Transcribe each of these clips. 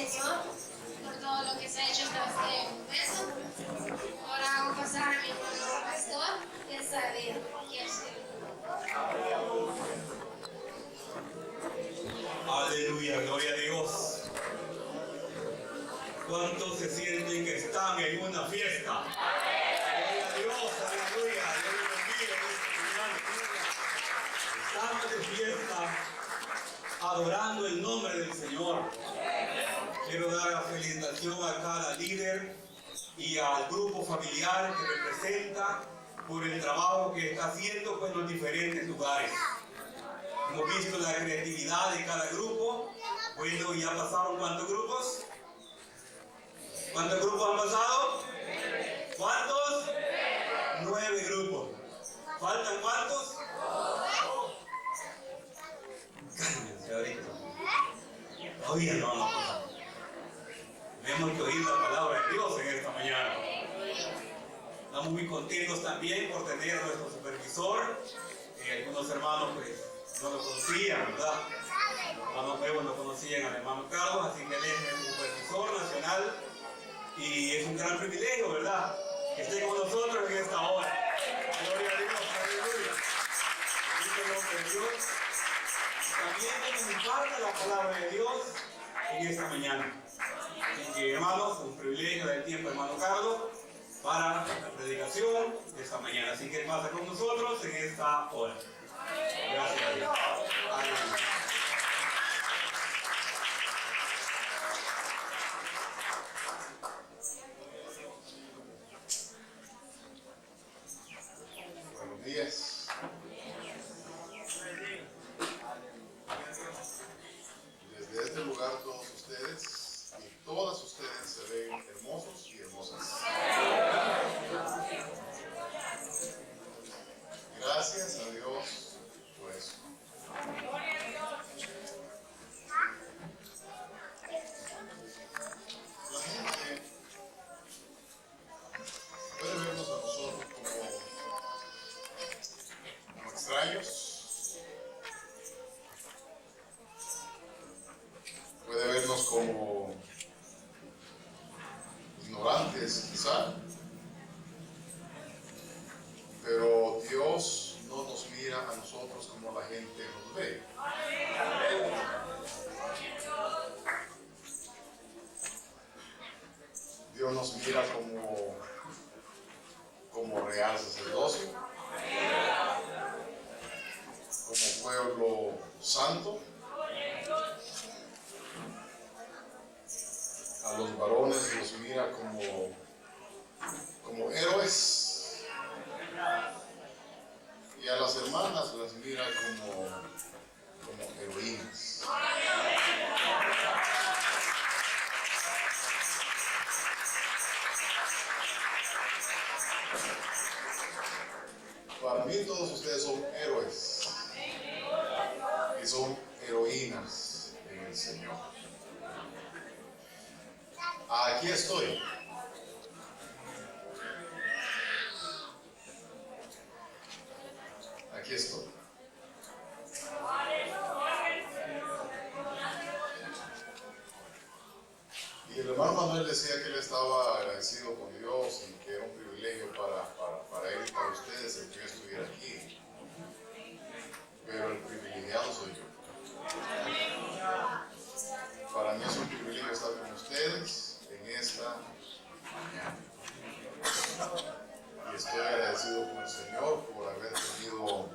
Señor por todo lo que se ha hecho hasta este momento. Ahora hago pasar a mi hermano pastor, que es David. Aleluya, gloria a Dios. ¿Cuántos se sienten que están en una fiesta? Gloria a Dios, aleluya. Estamos de fiesta adorando el nombre del Señor. Quiero dar la felicitación a cada líder y al grupo familiar que representa por el trabajo que está haciendo en los diferentes lugares. Hemos visto la creatividad de cada grupo. Bueno, ya pasaron ¿cuántos grupos? ¿Cuántos grupos han pasado? ¿Cuántos? 9 grupos. ¿Faltan cuántos? Cálmense ahorita. Todavía no vamos a pasar. Tenemos que oír la palabra de Dios en esta mañana. Estamos muy contentos también por tener a nuestro supervisor. Algunos hermanos pues no lo conocían, ¿verdad? Los hermanos nuevos no conocían al hermano Carlos, así que él es el supervisor nacional y es un gran privilegio, ¿verdad? Que esté con nosotros en esta hora. Gloria a Dios, aleluya. Bendito el nombre de Dios. También que nos imparte la palabra de Dios en esta mañana. Así que, hermanos, un privilegio del tiempo, hermano Carlos, para la predicación de esta mañana. Así que pasa con nosotros en esta hora. Gracias a Dios. Aleluya. Buenos días. Desde este lugar todos ustedes y todas ustedes se ven hermosos y hermosas. Gracias a Dios por eso. La gente puede vernos a nosotros como extraños, puede vernos como ignorantes quizá, pero Dios no nos mira a nosotros como la gente nos ve. Dios nos mira como real sacerdocio, como pueblo santo. A los varones los mira como héroes y a las hermanas las mira como heroínas. Para mí todos ustedes son héroes y son heroínas en el Señor. Aquí estoy. Aquí estoy. Y el hermano Manuel decía que él estaba agradecido con Dios y que era un privilegio para él y para ustedes el que yo estuviera aquí. Pero el privilegiado soy yo. Para mí es un privilegio estar con ustedes en esta mañana. Y estoy agradecido con el Señor por haber tenido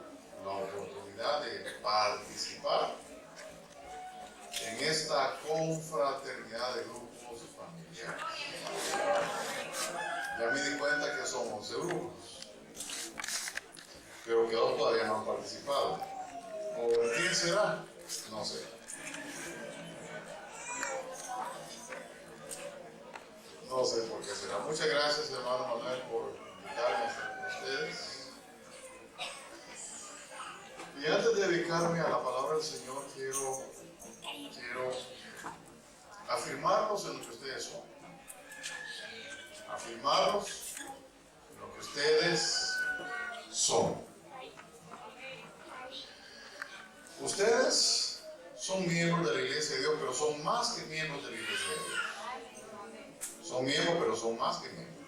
la oportunidad de participar en esta confraternidad de grupos familiares. Ya me di cuenta que son 11 grupos, pero que dos todavía no han participado. ¿O quién será? No sé. No sé por qué será. Muchas gracias, hermano Manuel, por invitarme a estar con ustedes. Y antes de dedicarme a la palabra del Señor, quiero afirmarlos en lo que ustedes son. Afirmarlos en lo que ustedes son. Ustedes son miembros de la iglesia de Dios, pero son más que miembros de la iglesia de Dios. Son miembros, pero son más que miembros.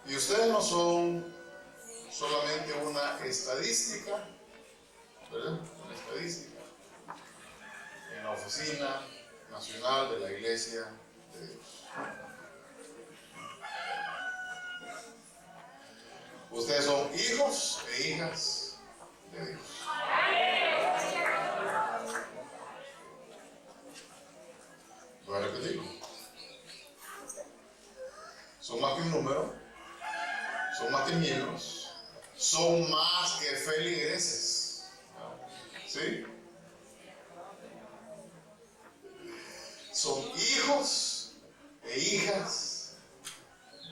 Y ustedes no son solamente una estadística, ¿verdad? Una estadística en la oficina nacional de la iglesia de Dios. Ustedes son hijos e hijas de Dios. Voy a repetir. Son más que un número, son más que miembros, son más que feligreses. ¿Sí? Son hijos e hijas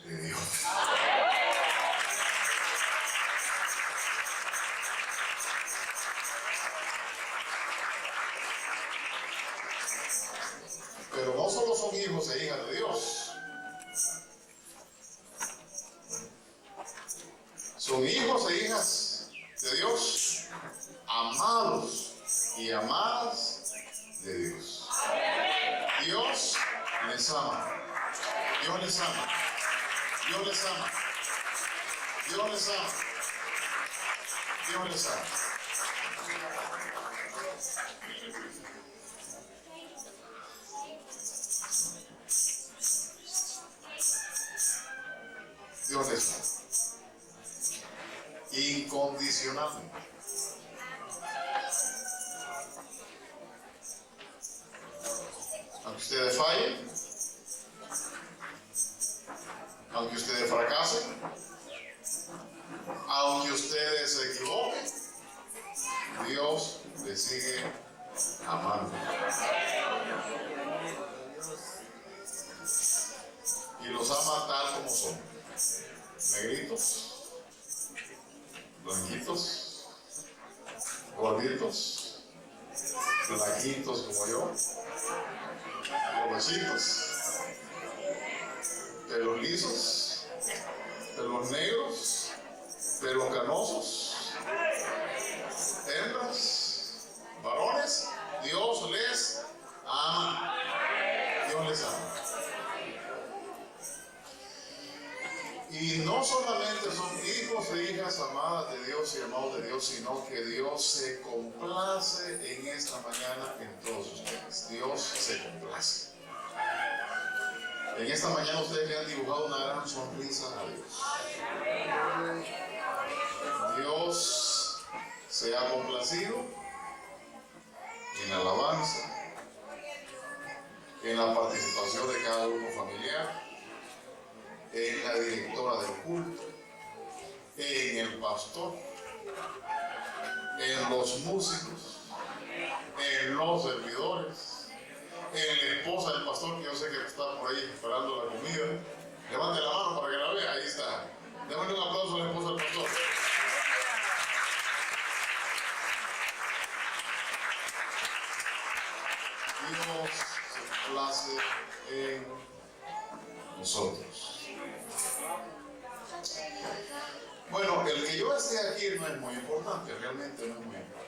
de Dios. Pero no solo son hijos e hijas de Dios, son hijos e hijas de Dios, amados y amadas de Dios. Dios les ama, Dios les ama, Dios les ama, Dios les ama, Dios les ama. Dios les ama. Incondicionalmente. Aunque ustedes fallen, aunque ustedes fracasen, aunque ustedes se equivoquen, Dios les sigue amando. Y los ama tal como son. Negritos, blanquitos, gorditos, flaquitos como yo, jovencitos, pelos lisos, pelos negros, pelos canosos, hembras, varones. Dios les ama. Dios les ama. Y no solamente son hijos e hijas amadas de Dios y amados de Dios, sino que Dios se complace en esta mañana en todos ustedes. Dios se complace. En esta mañana ustedes le han dibujado una gran sonrisa a Dios. Dios se ha complacido en la alabanza, en la participación de cada grupo familiar, en la directora del culto, en el pastor, en los músicos, en los servidores, en la esposa del pastor, que yo sé que está por ahí esperando la comida. Levante la mano para que la vea, ahí está. Démosle un aplauso a la esposa del pastor. Dios se complace en nosotros. Bueno, el que yo esté aquí no es muy importante, realmente no es muy importante.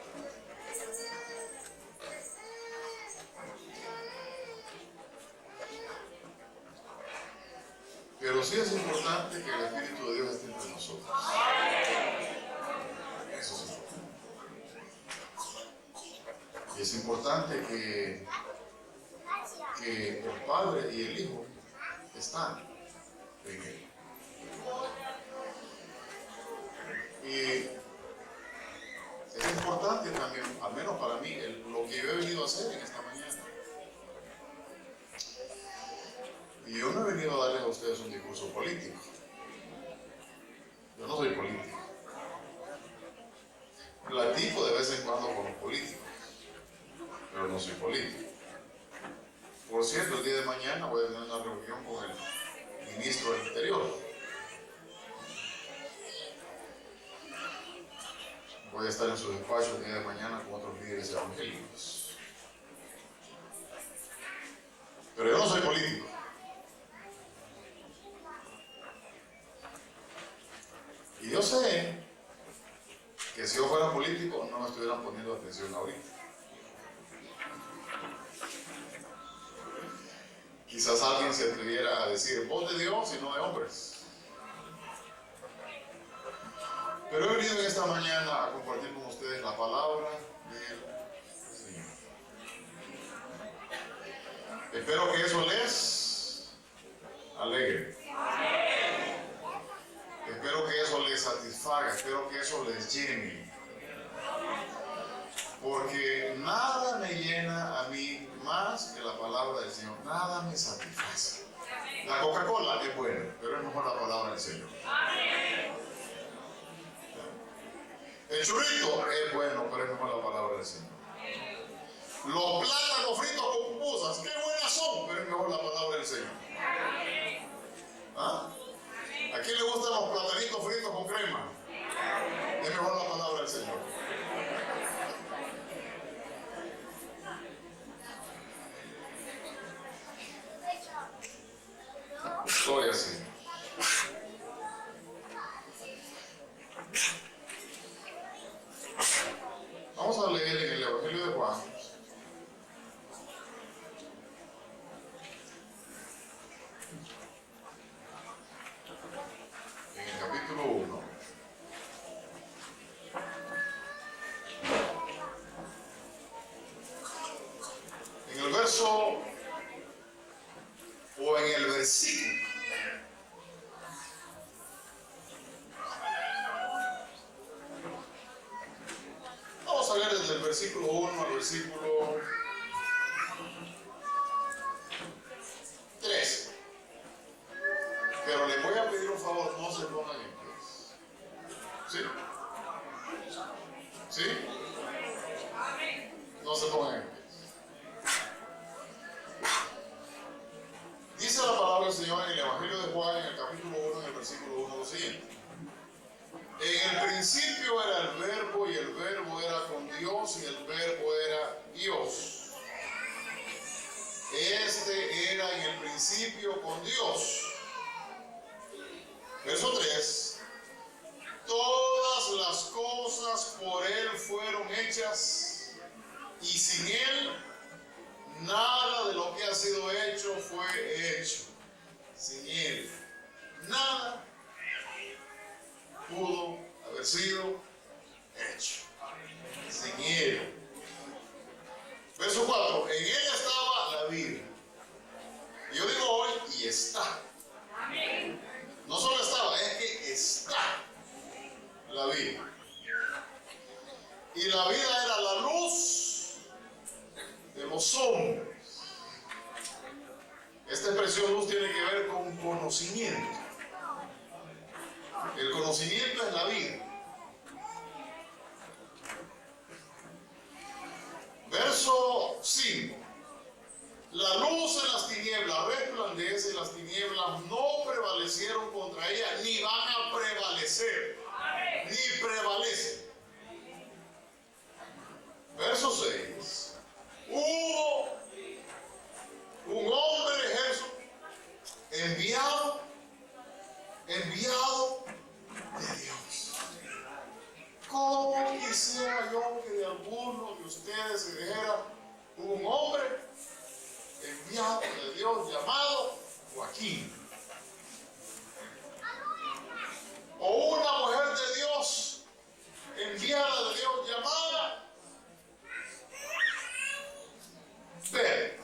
Pero sí es importante que el Espíritu de Dios esté entre nosotros. Eso es importante. Y es importante que el Padre y el Hijo están en Él. Y es importante también, al menos para mí, lo que yo he venido a hacer en esta mañana. Y yo no he venido a darles a ustedes un discurso político. Yo no soy político. Platico de vez en cuando con los políticos, pero no soy político. Por cierto, el día de mañana voy a tener una reunión con el ministro del Interior. Voy a estar en su despacho el día de mañana con otros líderes evangélicos. Pero yo no soy político. Y yo sé que si yo fuera político no me estuvieran poniendo Quizás alguien se atreviera a decir voz de Dios y no de hombres. Pero he venido en esta mañana a compartir con ustedes la palabra del Señor. Espero que eso les alegre. Espero que eso les satisfaga, espero que eso les llene. Porque nada me llena a mí más que la palabra del Señor. Nada me satisface. La Coca-Cola es buena, pero es mejor la palabra del Señor. El churrito es bueno, pero es mejor la palabra del Señor. Los plátanos fritos con pupusas, qué buenas son, pero es mejor la palabra del Señor. ¿Ah? ¿A quién le gustan los platanitos fritos con crema? Es mejor la palabra del Señor. Gloria al Señor. Vamos a leer en el Evangelio de Juan. En el capítulo 1. En el verso o en el versículo. Vamos a leer desde el versículo 1 al versículo 13. Pero les voy a pedir un favor, no se pongan en pies. ¿Sí? ¿Sí? No se pongan en pies. Dice la palabra del Señor en el Evangelio de Juan, en el capítulo 1, en el versículo 1, lo siguiente. En el principio era el verbo, y el verbo era con Dios, y el verbo era Dios. Este era en el principio con Dios. Verso 3. Todas las cosas por Él fueron hechas, y sin Él nada de lo que ha sido hecho fue hecho. Sin Él nada pudo haber sido hecho. Sin Él. Verso 4. En Él estaba la vida. Y yo digo hoy, y está. No solo estaba, es que está la vida. Y la vida era la luz de los hombres. Esta expresión luz tiene que ver con conocimiento. El conocimiento es la vida. Verso 5. La luz en las tinieblas resplandece, y las tinieblas no prevalecieron contra ella, ni van a prevalecer, ni prevalecen. Verso 6. Hubo un hombre, Jesús, enviado de Dios. ¿Cómo quisiera yo que de alguno de ustedes se dijera un hombre enviado de Dios llamado Joaquín? O una mujer de Dios enviada de Dios llamada Pedro.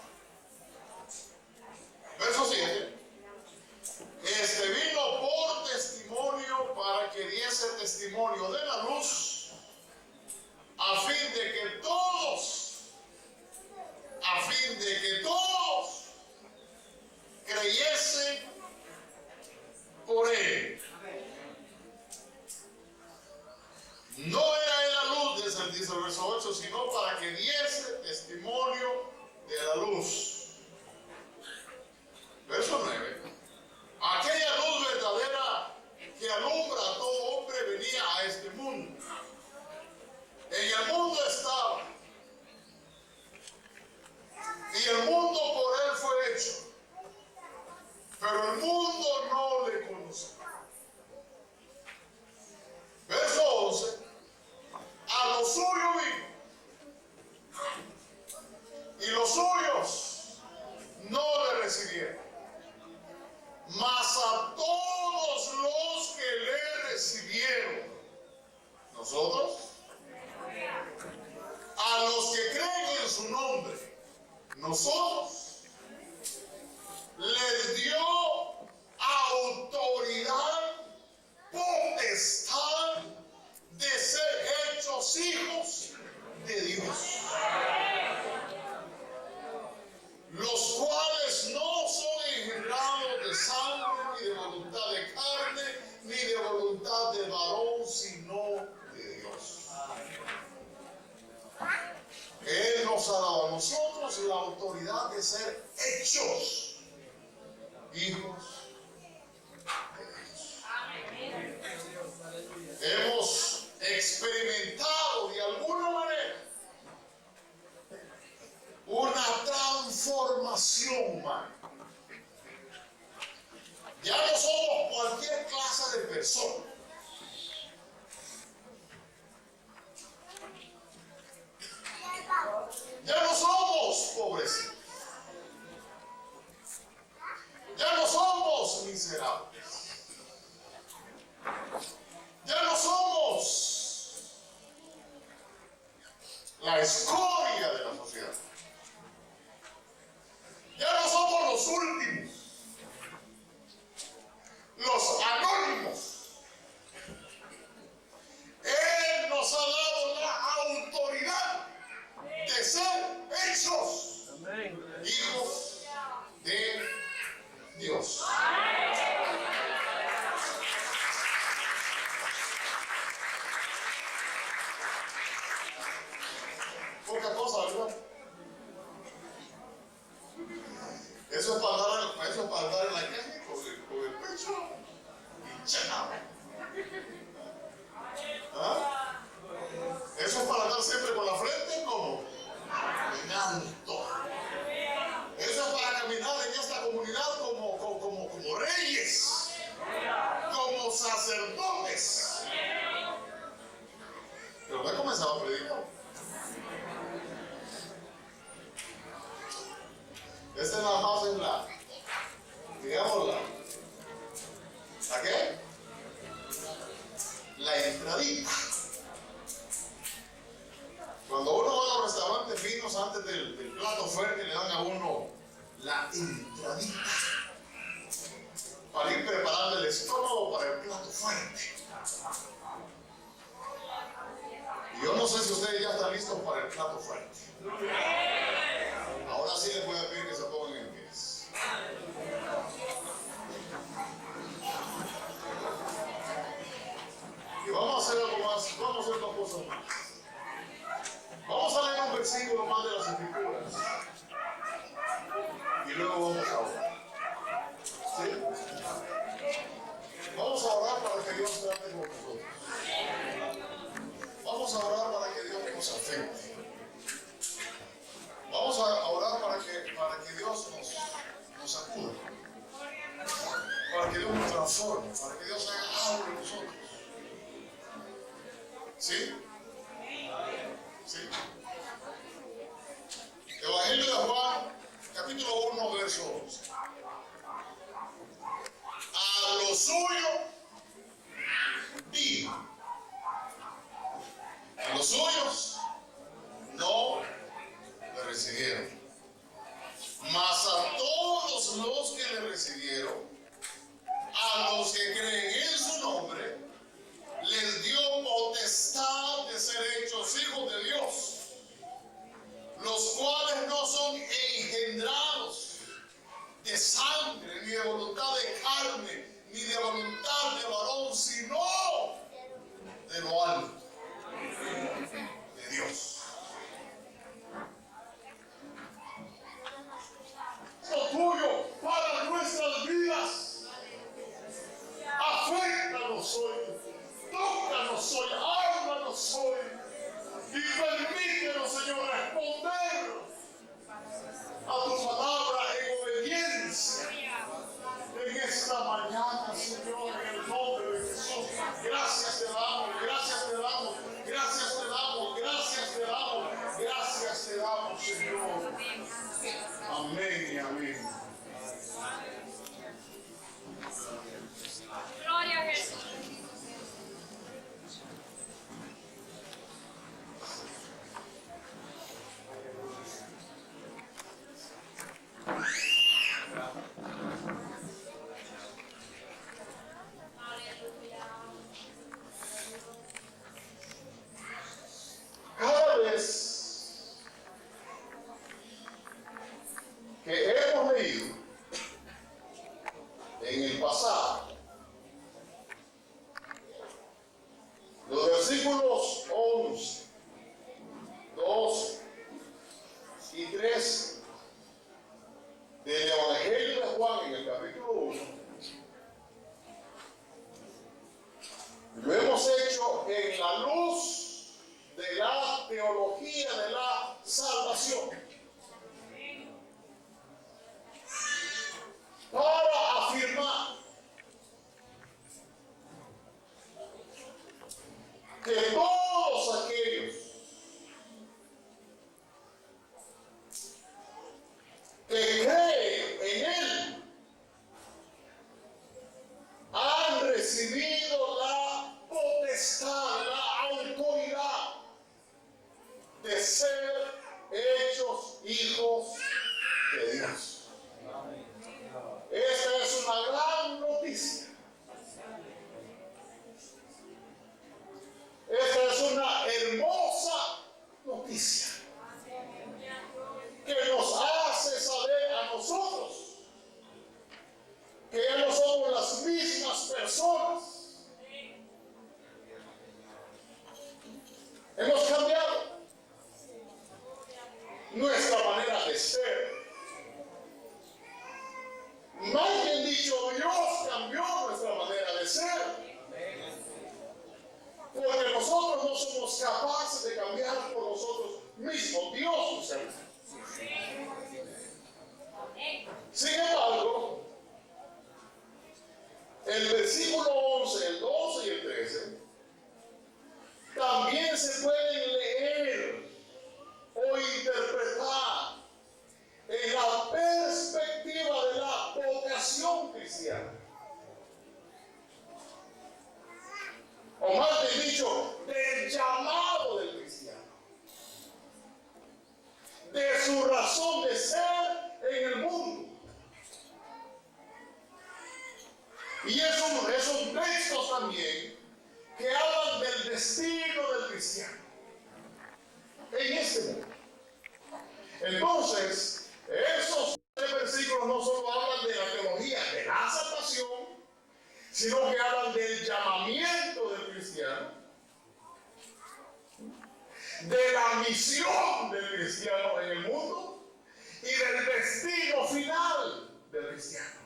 Verso 7. Este vino por testimonio, para que diese testimonio de la luz, a fin de que todos creyesen por Él. No era Él la luz, dice el verso 8, sino para que diese testimonio de la luz. Verso 9. Aquella luz verdadera que alumbra a todo hombre venía a este mundo. En el mundo estaba, y el mundo por Él fue hecho, pero el mundo no le conoció. Verso 11. A lo suyo vino, y los suyos no le recibieron. Mas a todos los que le recibieron, nosotros, a los que creen en su nombre, nosotros, les dio autoridad, potestad de ser hechos hijos de Dios, los cuales no son engendrados de sangre, ni de voluntad de carne, ni de voluntad de varón, sino de Dios. Él nos ha dado a nosotros la autoridad de ser hechos hijos de Dios. Hemos experimentado de alguna manera una transformación humana. Ya no somos cualquier clase de persona. Ya no somos pobrecitos. Ya no somos miserables. Ya no somos la escoria de la sociedad. Ya no somos los últimos, los anónimos. Él nos ha dado la autoridad de ser hechos hijos de Dios. Poca cosa, ¿verdad? Eso es para andar en la calle con el pecho hinchado. ¿Ah? Eso es para andar siempre con la frente como en alto. Eso es para caminar en esta comunidad como reyes, como sacerdotes. Pero no he comenzado a predicar. Este nada más es digamos ¿la qué? La entradita. Cuando uno va a los restaurantes finos, antes del plato fuerte, le dan a uno la entradita para ir preparando el estómago para el plato fuerte. Y yo no sé si ustedes ya están listos para el plato fuerte. Ahora sí les voy a pedir que se pongan en pies. Y vamos a hacer algo más, vamos a hacer dos cosas más. Vamos a leer un versículo más de las Escrituras. Y luego vamos a orar. ¿Sí? Vamos a orar para que Dios trate con nosotros. Vamos a orar para que Dios nos afecte. Vamos a orar para que Dios nos acuda. Para que Dios nos transforme. Para que Dios haga algo en nosotros. ¿Sí? ¿Sí? Evangelio de Juan, capítulo 1, verso 11. A lo suyo vino. A los suyos no le recibieron. Mas a todos los que le recibieron, a los que creen en su nombre, les dio potestad cristianos. Esta es una gran noticia. Esta es una hermosa noticia que nos hace saber a nosotros que ya no somos las mismas personas. Hemos cambiado nuestra manera de ser. Más bien dicho, Dios cambió nuestra manera de ser. Porque nosotros no somos capaces de cambiar por nosotros mismos. Dios nos ayuda. Sin embargo, el versículo 11, el 12 y el 13 también se pueden leer o interpretar en la perspectiva de la vocación cristiana. O más bien dicho, del llamado del cristiano, de su razón de ser en el mundo. Y esos textos también que hablan del destino del cristiano en este mundo. Entonces, esos versículos no solo hablan de la teología de la salvación, sino que hablan del llamamiento del cristiano, de la misión del cristiano en el mundo y del destino final del cristiano.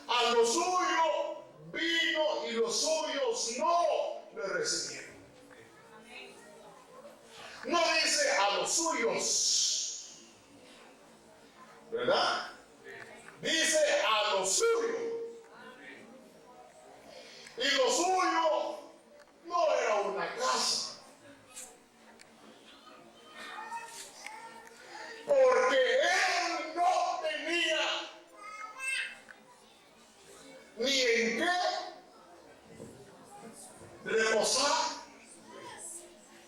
A lo suyo vino y los suyos no le recibieron. No dice a los suyos, ¿verdad? Dice a lo suyo. Y lo suyo no era una casa. Porque él no tenía ni en qué reposar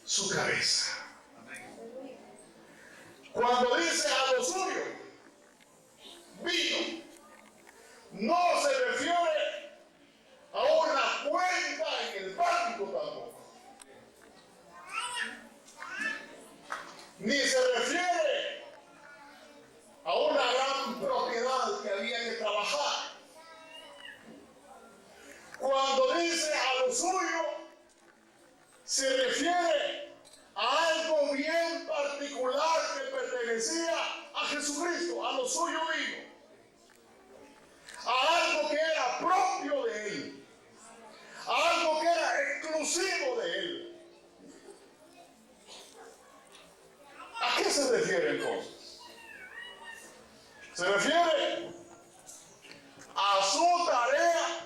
su cabeza. Cuando dice a lo suyo vino, no se refiere a una cuenta en el banco tampoco, ni se refiere a una gran propiedad que había que trabajar. Cuando dice a lo suyo, se refiere a algo bien particular que pertenecía a Jesucristo. A lo suyo vino, a algo que era propio de él, a algo que era exclusivo de él. ¿A qué se refiere entonces? Se refiere a su tarea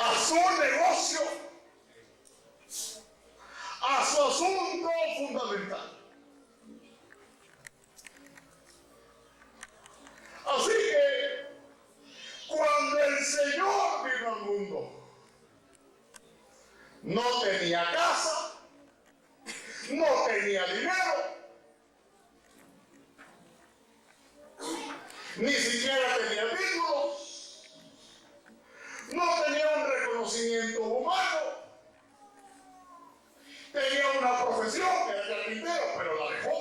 a su negocio, a su asunto fundamental. Así que cuando el Señor vino al mundo, no tenía casa, no tenía dinero, ni siquiera tenía títulos, no tenía un reconocimiento humano, tenía una profesión que era carpintero, pero la dejó.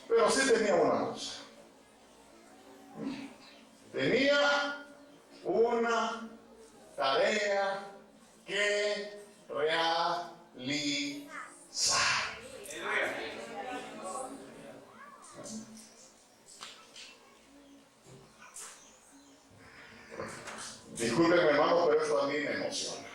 Pero sí tenía una cosa. Tenía una tarea que realizar. Disculpen, hermano, pero esto a mí me emociona.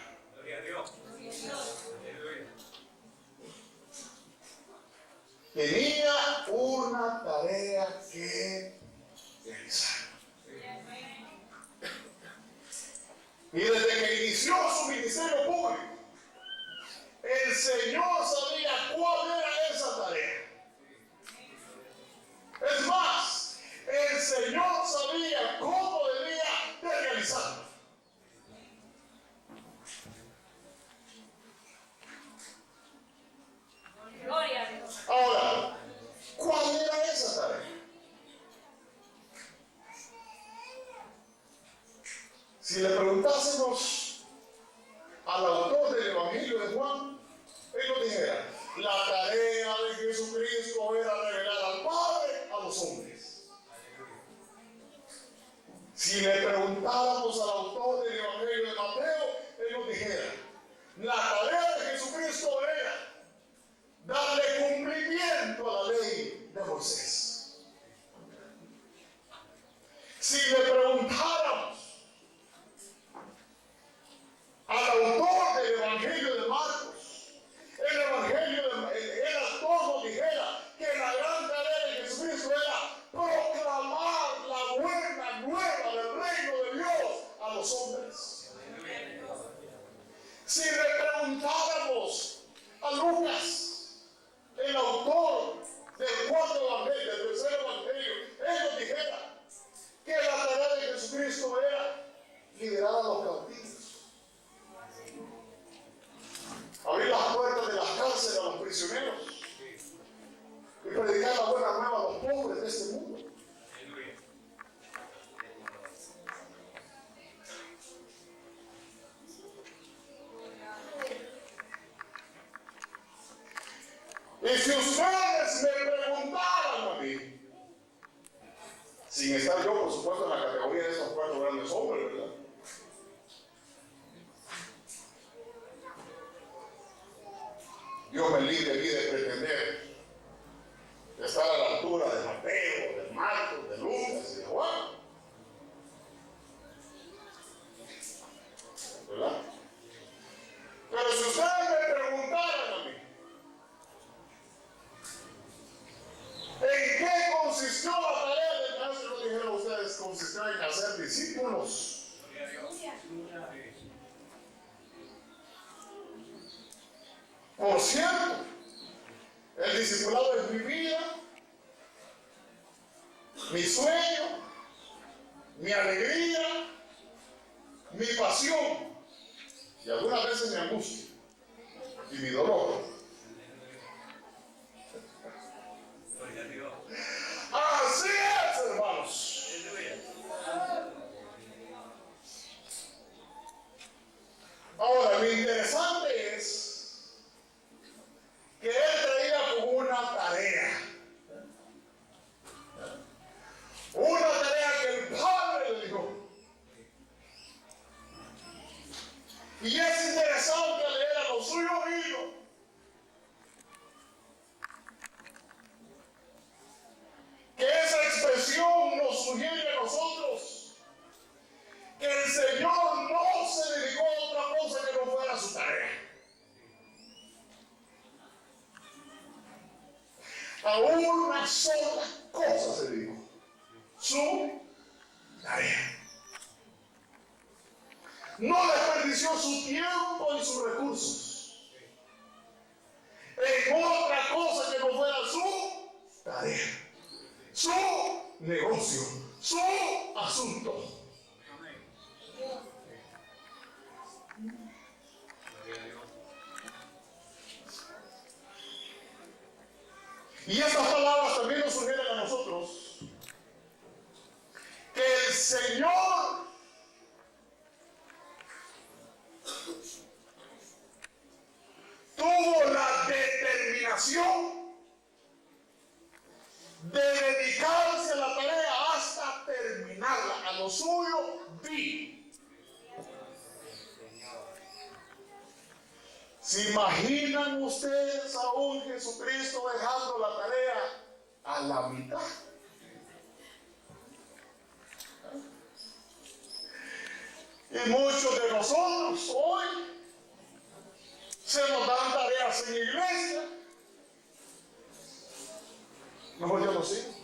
Tenía una tarea que realizar. Y desde que inició su ministerio público, el Señor sabía cuál era esa tarea. Es más, el Señor sabía cómo debía de realizarla. Si le preguntásemos al autor del Evangelio de Juan, él nos dijera, la tarea de Jesucristo era revelar al Padre a los hombres. Si le preguntáramos al autor del Evangelio de Mateo, él nos dijera, la tarea de Jesucristo era darle cumplimiento a la ley de Moisés. Si le preguntáramos al autor del Evangelio de Marcos, el autor nos dijera que la gran tarea de Jesucristo era proclamar la buena nueva del reino de Dios a los hombres. Si le preguntáramos a Lucas, el autor del cuarto evangelio, del tercer evangelio, él nos dijera que la tarea de Jesucristo era liberar a los cautivos, abrir las puertas de las cárceles a los prisioneros y predicar la buena nueva a los pobres de este mundo. Y si ustedes me preguntaran a mí, sin estar yo, por supuesto, en la categoría de esos cuatro grandes hombres, ¿verdad? Dios me libre de pretender estar a la altura de Mateo, de Marcos, de Lucas y de Juan, ¿verdad? Pero si ustedes me preguntaran a mí, ¿en qué consistió la tarea del maestro? Lo dijeron ustedes, consistió en hacer discípulos. Por cierto, el discipulado es mi vida, mi sueño, mi alegría, mi pasión y algunas veces mi angustia y mi dolor. Así es, hermanos. Ahora, lo interesante es que él traía como una tarea que el Padre le dio. Y es interesante leer a los suyos hijos que esa expresión nos sugiere a nosotros que el Señor no se dedicó a otra cosa que no fuera su tarea. A una sola cosa se dedicó: su tarea. No desperdició su tiempo y sus recursos en otra cosa que no fuera su tarea, su negocio, su asunto. Y estas palabras también nos sugieren a nosotros que el Señor tuvo la determinación de dedicarse a la tarea hasta terminarla. A lo suyo vi. ¿Se imaginan ustedes a un Jesucristo dejando la tarea a la mitad? Y muchos de nosotros hoy se nos dan tareas en la iglesia. Mejor yo no sé.